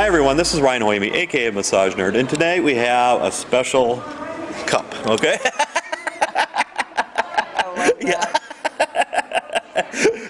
Hi everyone, this is Ryan Hoyme, aka Massage Nerd, and today we have a special cup, okay? I love that.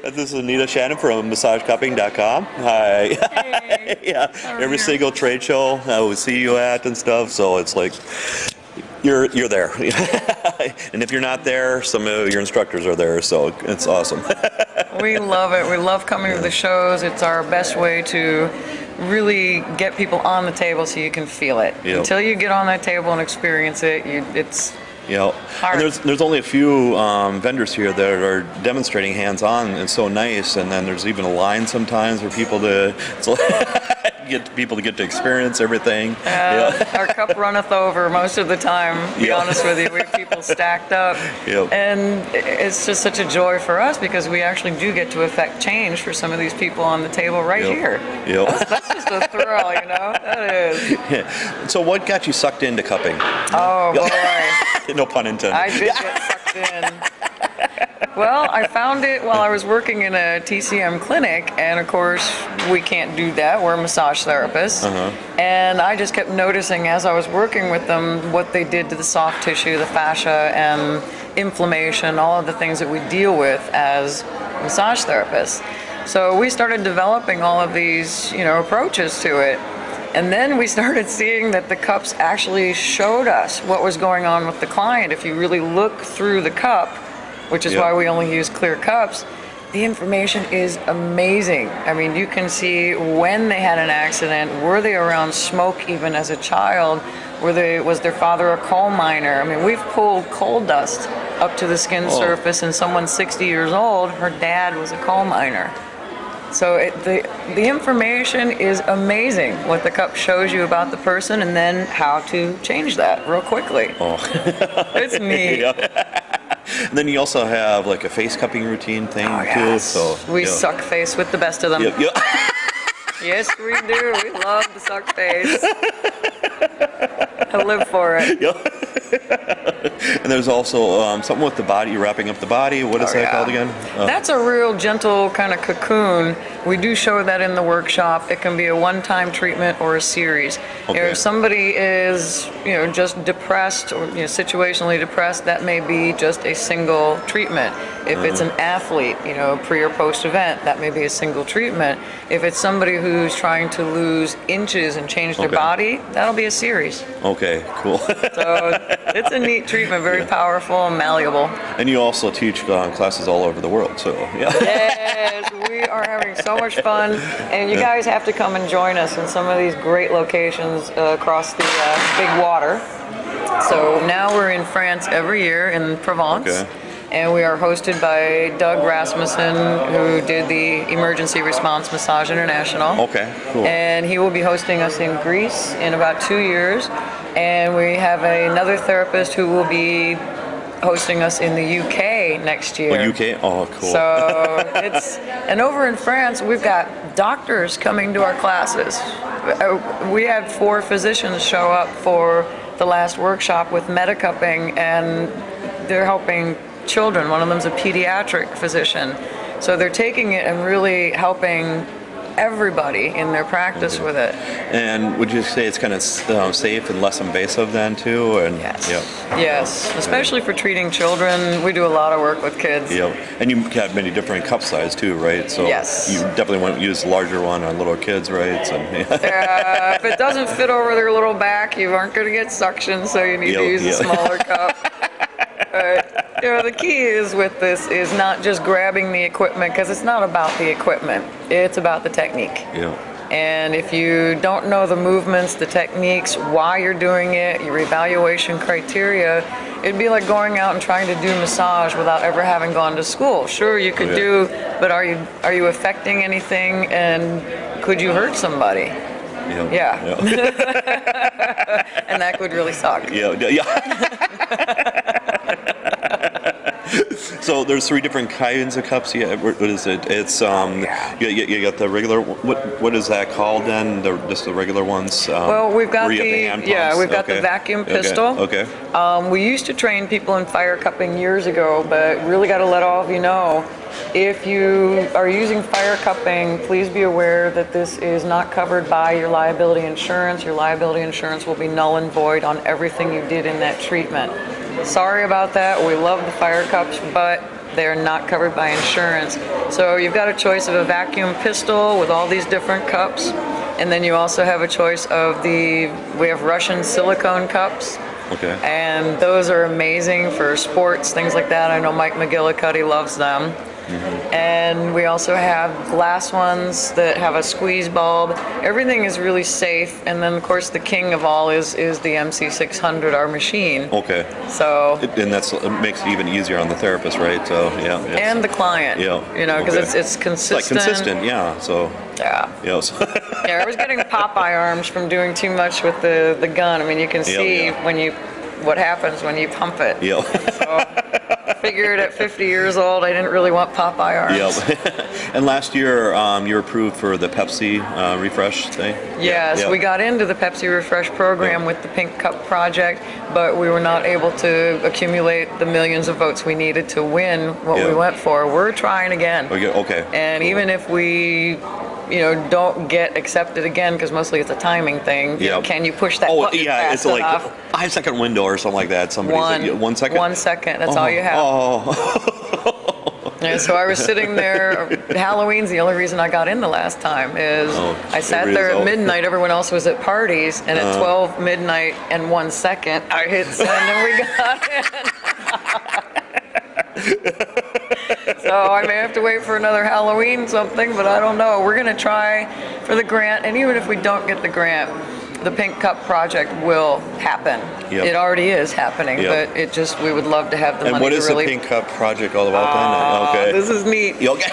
This is Anita Shannon from massagecupping.com. Hi. Hey. Yeah, How are every you? single trade show we see you at and stuff, so it's like you're there. And if you're not there, some of your instructors are there, so it's awesome. We love it. We love coming to the shows. It's our best way to really get people on the table so you can feel it. Yep. Until you get on that table and experience it, it's hard. And there's only a few vendors here that are demonstrating hands-on. It's so nice, and then there's even a line sometimes for people to get to experience everything. Our cup runneth over most of the time, to be honest with you. We have people stacked up. Yep. And it's just such a joy for us because we actually do get to affect change for some of these people on the table right here. Yep. That's just a thrill, you know? That is. Yeah. So what got you sucked into cupping? Oh, boy. No pun intended. I did get sucked in. Well, I found it while I was working in a TCM clinic, and of course, we can't do that. We're massage therapists. And I just kept noticing as I was working with them what they did to the soft tissue, the fascia, and inflammation, all of the things that we deal with as massage therapists. So we started developing all of these, approaches to it. And then we started seeing that the cups actually showed us what was going on with the client. If you really look through the cup, which is why we only use clear cups, the information is amazing. I mean, you can see when they had an accident, were they around smoke even as a child, was their father a coal miner? I mean, we've pulled coal dust up to the skin surface, and someone's 60 years old, her dad was a coal miner. So the information is amazing, what the cup shows you about the person, and then how to change that real quickly. It's neat. And then you also have like a face cupping routine thing too. So we suck face with the best of them. Yep. Yes, we do. We love the suck face. I live for it. And there's also something with the body, wrapping up the body. What is that called again? That's a real gentle kind of cocoon. We do show that in the workshop. It can be a one-time treatment or a series. If somebody is, just depressed or situationally depressed, that may be just a single treatment. If it's an athlete, pre or post event, that may be a single treatment. If it's somebody who's trying to lose inches and change their body, that'll be a series. Okay, cool. So it's a neat treatment, very powerful and malleable. And you also teach classes all over the world, so Yes, we are having so much fun, and you guys have to come and join us in some of these great locations across the big water. So now we're in France every year in Provence. And we are hosted by Doug Rasmussen, who did the Emergency Response Massage International. Okay, cool. And he will be hosting us in Greece in about 2 years. And we have another therapist who will be hosting us in the UK next year. UK? Oh, cool. So and over in France, we've got doctors coming to our classes. We had 4 physicians show up for the last workshop with Medicupping, and they're helping children. One of them's a pediatric physician. So they're taking it and really helping everybody in their practice with it. And would you say it's kind of safe and less invasive then too? And Yes, especially for treating children. We do a lot of work with kids. And you have many different cup size too, right? So you definitely want to use the larger one on little kids, right? So, if it doesn't fit over their little back, you aren't going to get suction, so you need to use a smaller cup. The key is with this is not just grabbing the equipment, because it's not about the equipment. It's about the technique. And if you don't know the movements, the techniques, why you're doing it, your evaluation criteria, it'd be like going out and trying to do massage without ever having gone to school. Sure, you could do, but are you affecting anything, and could you hurt somebody? And that could really suck. So there's 3 different kinds of cups. Yeah, what is it? It's you got the regular. What is that called then? Just the regular ones. Well, we've got where you have the hand pumps? we've got the vacuum pistol. Okay. We used to train people in fire cupping years ago, but really got to let all of you know, if you are using fire cupping, please be aware that this is not covered by your liability insurance. Your liability insurance will be null and void on everything you did in that treatment. Sorry about that. We love the fire cups, but they're not covered by insurance. So you've got a choice of a vacuum pistol with all these different cups, and then you also have a choice of we have Russian silicone cups. Okay. And those are amazing for sports, things like that. I know Mike McGillicuddy loves them. Mm-hmm. And we also have glass ones that have a squeeze bulb. Everything is really safe. And then, of course, the king of all is the MC600, our machine. Okay. So. And it makes it even easier on the therapist, right? So yeah. And the client. Yeah. You know, because it's consistent. Like consistent, yeah. So. Yeah. Yes. Yeah, I was getting Popeye arms from doing too much with the gun. I mean, you can see what happens when you pump it. Yeah. So, figured at 50 years old, I didn't really want Popeye arms. Yep. And last year, you were approved for the Pepsi refresh thing? Yes, we got into the Pepsi Refresh program with the Pink Cup project, but we were not able to accumulate the millions of votes we needed to win what we went for. We're trying again. Okay. And even if we don't get accepted again, because mostly it's a timing thing. Yep. Can you push that button fast it's like enough? a 5-second window or something like that. Somebody 1 second? 1 second, that's all you have. Yeah, so I was sitting there. Halloween's the only reason I got in the last time is I sat there at midnight. Everyone else was at parties, and at 12 midnight and 1 second, I hit send and we got in. So I may have to wait for another Halloween something, but I don't know. We're going to try for the grant, and even if we don't get the grant, the Pink Cup project will happen. Yep. It already is happening, but we would love to have the money. And what is the Pink Cup project all about then? Okay. This is neat. Okay.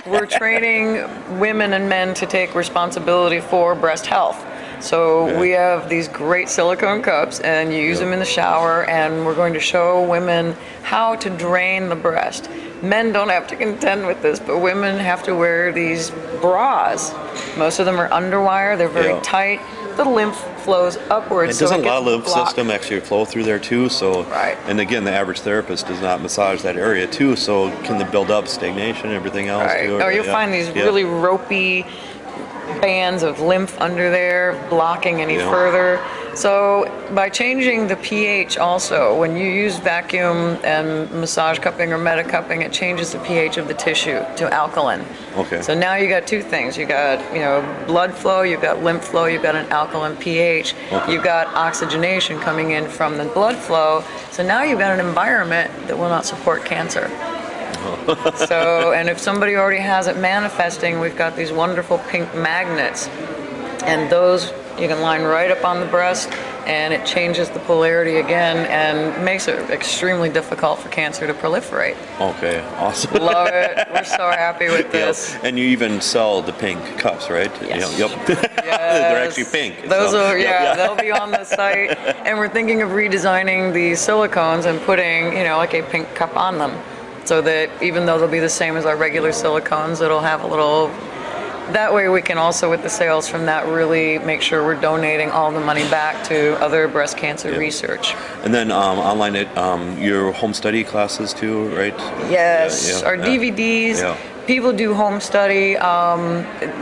We're training women and men to take responsibility for breast health. So we have these great silicone cups, and you use them in the shower, and we're going to show women how to drain the breast. Men don't have to contend with this, but women have to wear these bras. Most of them are underwire. They're very tight. The lymph flows upwards. It doesn't a lot of lymph system actually flow through there too. So, and again, the average therapist does not massage that area too. So, can they build up stagnation and everything else too? Or you'll find these really ropey bands of lymph under there blocking any further. So by changing the pH also, when you use vacuum and massage cupping or meta cupping, it changes the pH of the tissue to alkaline. Okay. So now you got 2 things. You got blood flow, you've got lymph flow, you've got an alkaline pH, you've got oxygenation coming in from the blood flow. So now you've got an environment that will not support cancer. So, and if somebody already has it manifesting, we've got these wonderful pink magnets, and those you can line right up on the breast, and it changes the polarity again and makes it extremely difficult for cancer to proliferate. Okay, awesome. Love it. We're so happy with this. Yep. And you even sell the pink cups, right? Yes. Yep. They're actually pink. Those are, they'll be on the site. And we're thinking of redesigning these silicones and putting, like a pink cup on them, so that even though they'll be the same as our regular silicones, it'll have a little. That way we can also, with the sales from that, really make sure we're donating all the money back to other breast cancer research. And then online, your home study classes too, right? Yes, our DVDs. People do home study.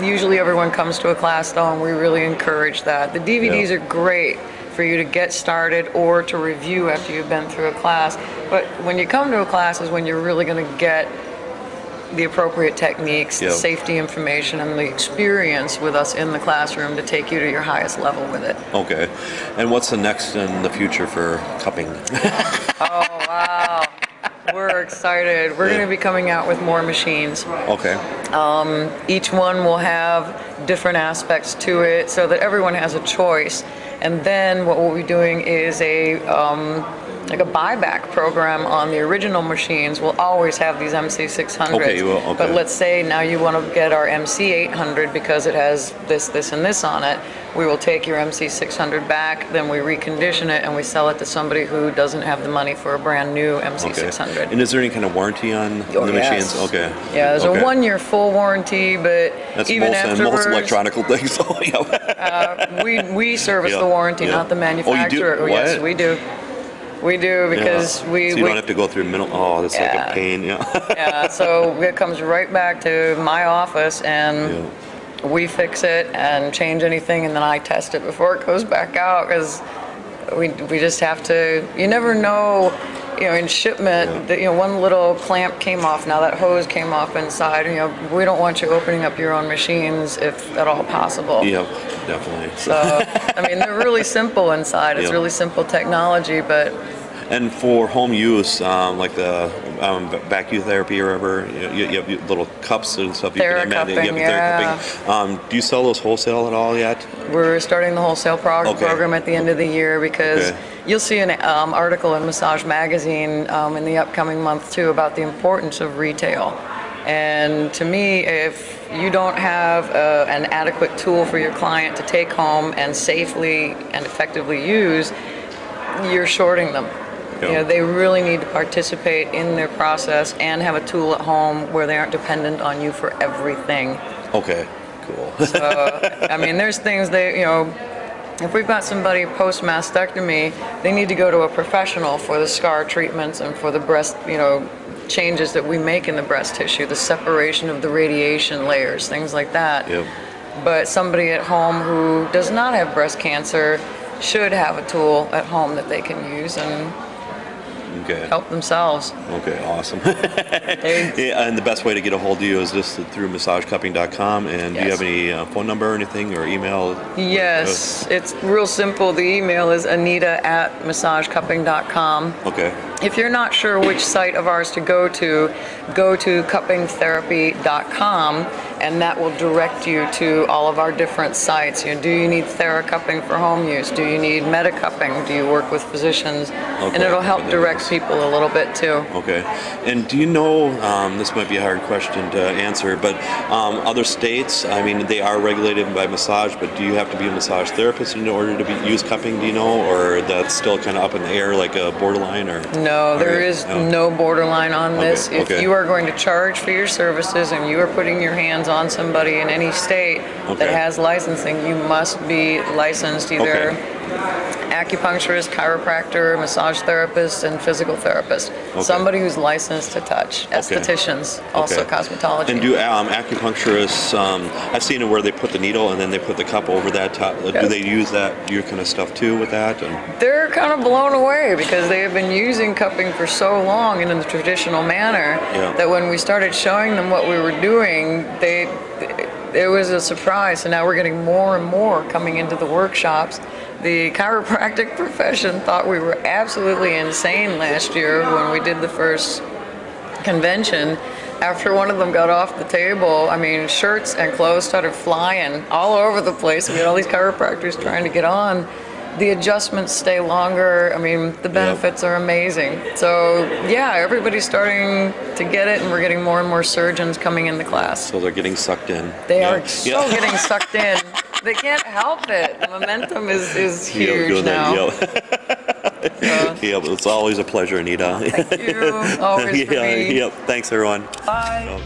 Usually everyone comes to a class though, and we really encourage that. The DVDs are great for you to get started or to review after you've been through a class. But when you come to a class is when you're really going to get the appropriate techniques, the safety information, and the experience with us in the classroom to take you to your highest level with it. Okay. And what's the next in the future for cupping? Oh, wow. We're excited. We're going to be coming out with more machines. Okay. Each one will have different aspects to it so that everyone has a choice. And then what we'll be doing is like a buyback program on the original machines. We'll always have these MC600s. Okay, you will, okay. But let's say now you want to get our MC800 because it has this, this, and this on it. We will take your MC600 back, then we recondition it, and we sell it to somebody who doesn't have the money for a brand new MC600. Okay. And is there any kind of warranty on the machines? Okay. Yeah, there's a 1-year full warranty, but that's even most afterwards, electronical things. So, we service the warranty, not the manufacturer. Oh, you do? Yes, we do. We do, because so you don't have to go through that's like a pain. Yeah, so it comes right back to my office, and we fix it and change anything, and then I test it before it goes back out, because we just have to. You never know. In shipment, one little clamp came off. Now that hose came off inside. We don't want you opening up your own machines if at all possible. Yep, definitely. So, I mean, they're really simple inside. It's really simple technology, but. And for home use, like the vacuum therapy or whatever, you have little cups and stuff. Theracupping. Do you sell those wholesale at all yet? We're starting the wholesale program at the end of the year, because you'll see an article in Massage Magazine in the upcoming month too about the importance of retail. And to me, if you don't have an adequate tool for your client to take home and safely and effectively use, you're shorting them. They really need to participate in their process and have a tool at home where they aren't dependent on you for everything. Okay, cool. So, I mean, there's things if we've got somebody post-mastectomy, they need to go to a professional for the scar treatments and for the breast, changes that we make in the breast tissue, the separation of the radiation layers, things like that. Yep. But somebody at home who does not have breast cancer should have a tool at home that they can use and help themselves. Okay, awesome. And the best way to get a hold of you is just through massagecupping.com. And do you have any phone number or anything, or email? Yes, it's real simple. The email is anita@massagecupping.com. Okay. If you're not sure which site of ours to go to cuppingtherapy.com, and that will direct you to all of our different sites. Do you need Theracupping for home use? Do you need Medicupping? Do you work with physicians? And it'll help direct people a little bit too. Okay. And do you know, this might be a hard question to answer, but other states, I mean, they are regulated by massage, but do you have to be a massage therapist in order to use cupping, do you know? Or that's still kind of up in the air, like a borderline? Or No, there is no borderline on this. If you are going to charge for your services and you are putting your hands on somebody in any state that has licensing, you must be licensed, either acupuncturist, chiropractor, massage therapist, and physical therapist. Somebody who's licensed to touch. Estheticians, also cosmetology. And do acupuncturists, I've seen it where they put the needle and then they put the cup over that top. Do they use your kind of stuff too with that? They're kind of blown away, because they have been using cupping for so long and in the traditional manner that when we started showing them what we were doing, it was a surprise. So now we're getting more and more coming into the workshops. The chiropractic profession thought we were absolutely insane last year when we did the first convention. After one of them got off the table, I mean, shirts and clothes started flying all over the place. We had all these chiropractors trying to get on. The adjustments stay longer. I mean, the benefits are amazing. So, everybody's starting to get it, and we're getting more and more surgeons coming in the class. So they're getting sucked in. They are so getting sucked in. They can't help it. The momentum is huge now. It's always a pleasure, Anita. Thank you. Always for me. Thanks, everyone. Bye.